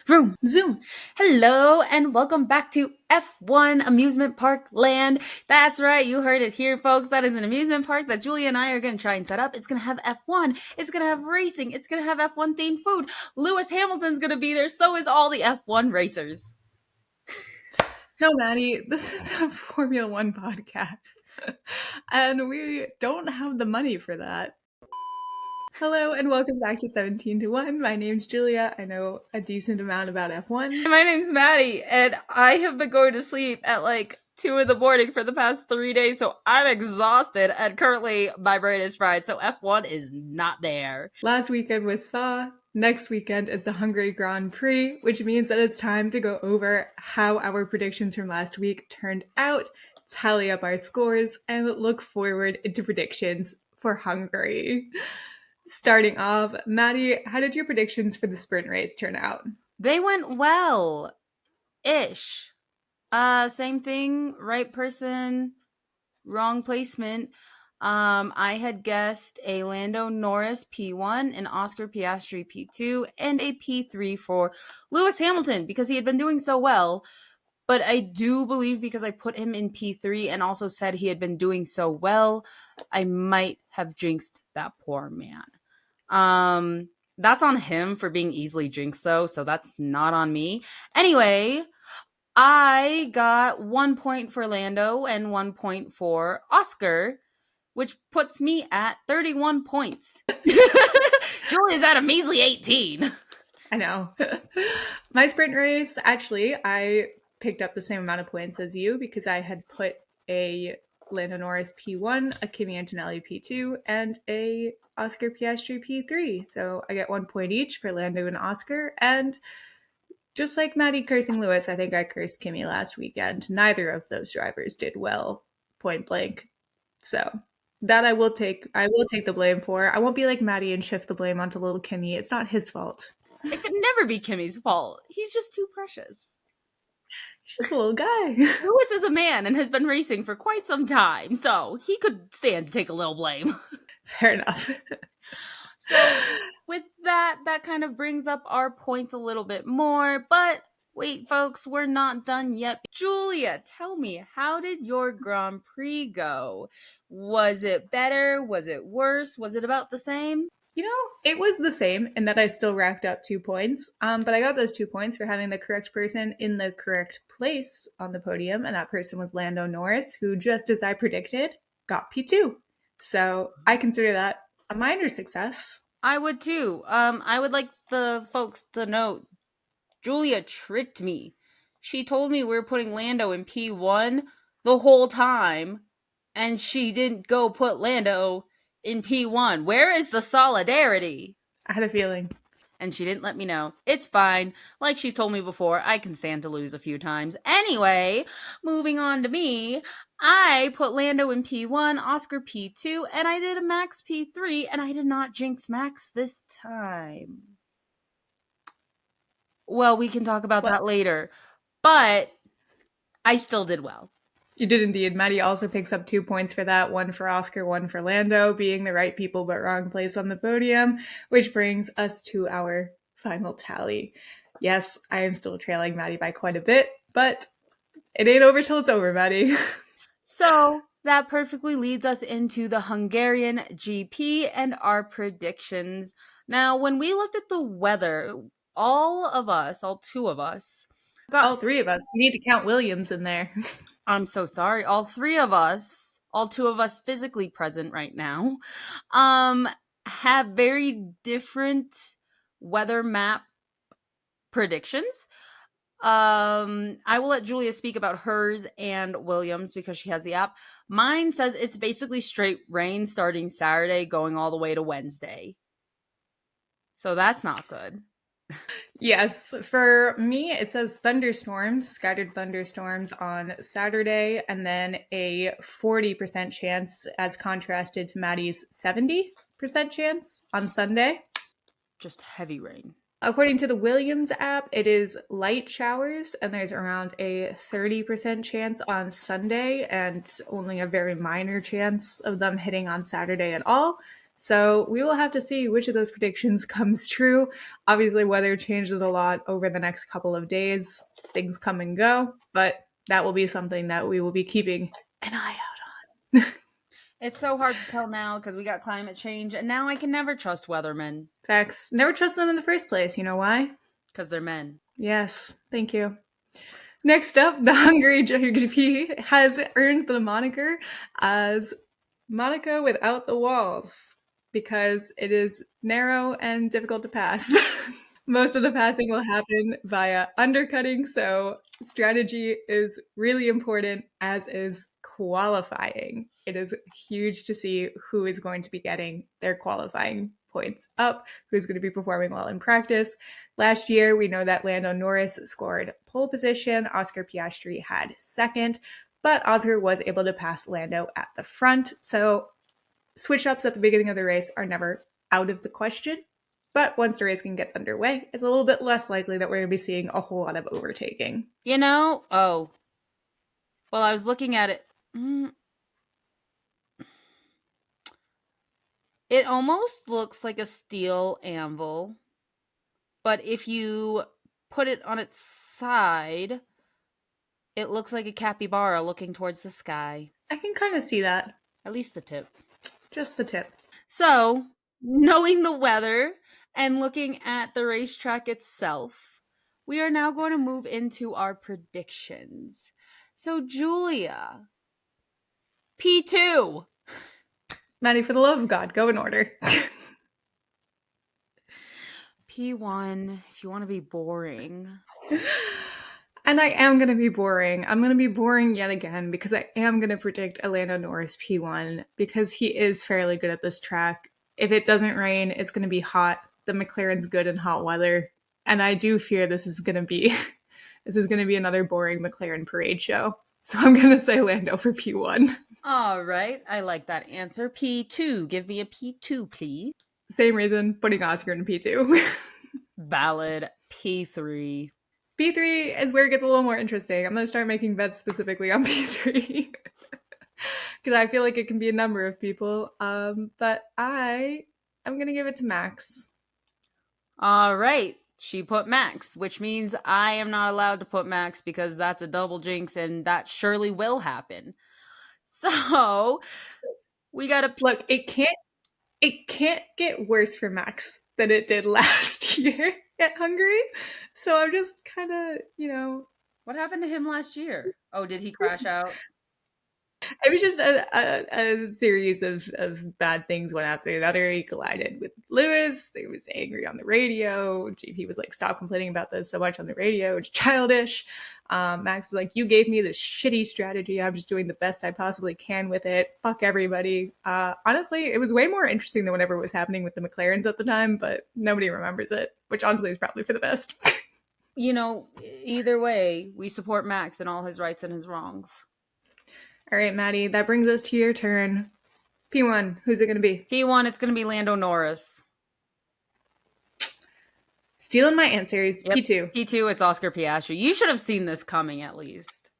Vroom. Zoom. Hello and welcome back to F1 Amusement Park Land. That's right, you heard it here, folks. That is an amusement park that Julia and I are going to try and set up. It's going to have F1, it's going to have racing, it's going to have F1 themed food. Lewis Hamilton's going to be there, so is all the F1 racers. No, Maddie, this is a Formula One podcast, and we don't have the money for that. Hello, and welcome back to 17 to 1. My name's Julia. I know a decent amount about F1. My name's Maddie, and I have been going to sleep at like 2 in the morning for the past 3 days, so I'm exhausted, and currently my brain is fried, so F1 is not there. Last weekend was Spa. Next weekend is the Hungary Grand Prix, which means that it's time to go over how our predictions from last week turned out, tally up our scores, and look forward into predictions for Hungary. Starting off, Maddie, how did your predictions for the sprint race turn out? They went well-ish. Same thing, right person, wrong placement. I had guessed a Lando Norris P1, an Oscar Piastri P2, and a P3 for Lewis Hamilton because he had been doing so well. But I do believe because I put him in P3 and also said he had been doing so well, I might have jinxed that poor man. That's on him for being easily jinxed though, so that's not on me. Anyway, I got 1 point for Lando and 1 point for Oscar, which puts me at 31 points. Julia's at a measly 18. I know. My sprint race, actually, I picked up the same amount of points as you because I had put a Lando Norris P1, a Kimi Antonelli P2, and a Oscar Piastri P3. So I get 1 point each for Lando and Oscar. And just like Maddie cursing Lewis, I think I cursed Kimi last weekend. Neither of those drivers did well, point blank. So that I will take the blame for. I won't be like Maddie and shift the blame onto little Kimi. It's not his fault. It could never be Kimi's fault. He's just too precious. He's just a little guy. Lewis is a man and has been racing for quite some time, so he could stand to take a little blame. Fair enough. So with that kind of brings up our points a little bit more, but wait, folks, we're not done yet. Julia, tell me, how did your Grand Prix go? Was it better? Was it worse? Was it about the same? You know, it was the same in that I still racked up 2 points, but I got those 2 points for having the correct person in the correct place on the podium, and that person was Lando Norris, who, just as I predicted, got P2. So I consider that a minor success. I would too. I would like the folks to note, Julia tricked me. She told me we were putting Lando in P1 the whole time, and she didn't go put Lando in P1. Where is the solidarity? I had a feeling. And she didn't let me know. It's fine. Like she's told me before, I can stand to lose a few times. Anyway, moving on to me, I put Lando in P1, Oscar P2, and I did a Max P3, and I did not jinx Max this time. Well, we can talk about that later. But I still did well. You did indeed. Maddie also picks up 2 points for that, 1 for Oscar, 1 for Lando, being the right people but wrong place on the podium, which brings us to our final tally. Yes, I am still trailing Maddie by quite a bit, but it ain't over till it's over, Maddie. So that perfectly leads us into the Hungarian GP and our predictions. Now, when we looked at the weather, all 2 of us, all 3 of us. You need to count Williams in there. I'm so sorry. All 3 of us, all 2 of us physically present right now, have very different weather map predictions. I will let Julia speak about hers and Williams because she has the app. Mine says it's basically straight rain starting Saturday, going all the way to Wednesday. So that's not good. Yes, for me, it says thunderstorms, scattered thunderstorms on Saturday, and then a 40% chance as contrasted to Maddie's 70% chance on Sunday. Just heavy rain. According to the Williams app, it is light showers, and there's around a 30% chance on Sunday, and only a very minor chance of them hitting on Saturday at all. So we will have to see which of those predictions comes true. Obviously, weather changes a lot over the next couple of days. Things come and go, but that will be something that we will be keeping an eye out on. It's so hard to tell now because we got climate change, and now I can never trust weathermen Facts. Never trust them in the first place. You know why? because they're men. Yes. Thank you. Next up, the Hungary GP has earned the moniker as Monaco without the walls because it is narrow and difficult to pass. Most of the passing will happen via undercutting, so strategy is really important, as is qualifying. It is huge to see who is going to be getting their qualifying points up, who's going to be performing well in practice. Last year, we know that Lando Norris scored pole position, Oscar Piastri had second, but Oscar was able to pass Lando at the front, so switch ups at the beginning of the race are never out of the question. But once the racing gets underway, it's a little bit less likely that we're going to be seeing a whole lot of overtaking. Oh, well, I was looking at it. It almost looks like a steel anvil, but if you put it on its side, it looks like a capybara looking towards the sky. I can kind of see that. At least the tip. Just the tip. So, knowing the weather and looking at the racetrack itself, we are now going to move into our predictions. So, Julia, P2. Maddie, for the love of God, go in order. P1, if you want to be boring. And I am going to be boring. I'm going to be boring yet again because I am going to predict a Lando Norris P1 because he is fairly good at this track. If it doesn't rain, it's going to be hot. The McLaren's good in hot weather. And I do fear this is going to be another boring McLaren parade show. So I'm going to say Lando for P1. All right, I like that answer. P2, give me a P2, please. Same reason, putting Oscar in P2. Valid. P3. P3 is where it gets a little more interesting. I'm going to start making bets specifically on P3 because I feel like it can be a number of people. But I'm going to give it to Max. All right. She put Max, which means I am not allowed to put Max because that's a double jinx and that surely will happen. So we got to look. It can't get worse for Max than it did last year at Hungary. So I'm just kind of, What happened to him last year? Oh, did he crash out? It was just a series of bad things went after the other. He collided with Lewis. He was angry on the radio. GP was like, stop complaining about this so much on the radio. It's childish. Max was like, you gave me this shitty strategy. I'm just doing the best I possibly can with it. Fuck everybody. Honestly, it was way more interesting than whatever was happening with the McLarens at the time, but nobody remembers it, which honestly is probably for the best. Either way, we support Max and all his rights and his wrongs. All right, Maddie, that brings us to your turn. P1, who's it going to be? P1, it's going to be Lando Norris. Stealing my answers. Yep. P2. P2, it's Oscar Piastri. You should have seen this coming at least.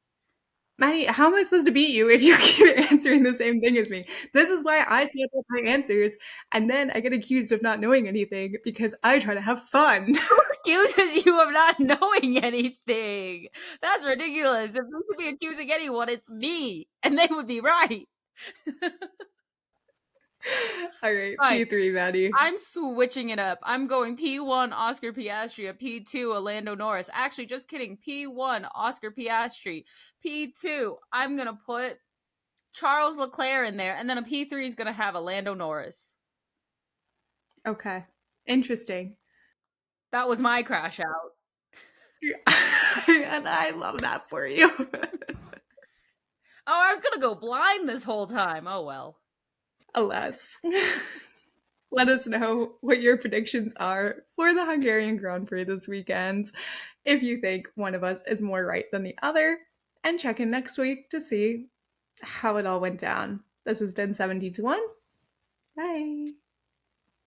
Maddie, how am I supposed to beat you if you keep answering the same thing as me? This is why I see up my answers, and then I get accused of not knowing anything because I try to have fun. Who accuses you of not knowing anything? That's ridiculous. If we could be accusing anyone, it's me, and they would be right. All right, P3, Maddie. I'm switching it up. I'm going P1, Oscar Piastri, a P2, Lando Norris. Actually, just kidding. P1, Oscar Piastri. P2, I'm going to put Charles Leclerc in there, and then a P3 is going to have a Lando Norris. Okay. Interesting. That was my crash out. And I love that for you. I was going to go blind this whole time. Oh, well. Alas. Let us know what your predictions are for the Hungarian Grand Prix this weekend. If you think one of us is more right than the other, and check in next week to see how it all went down. This has been 70 to 1. Bye.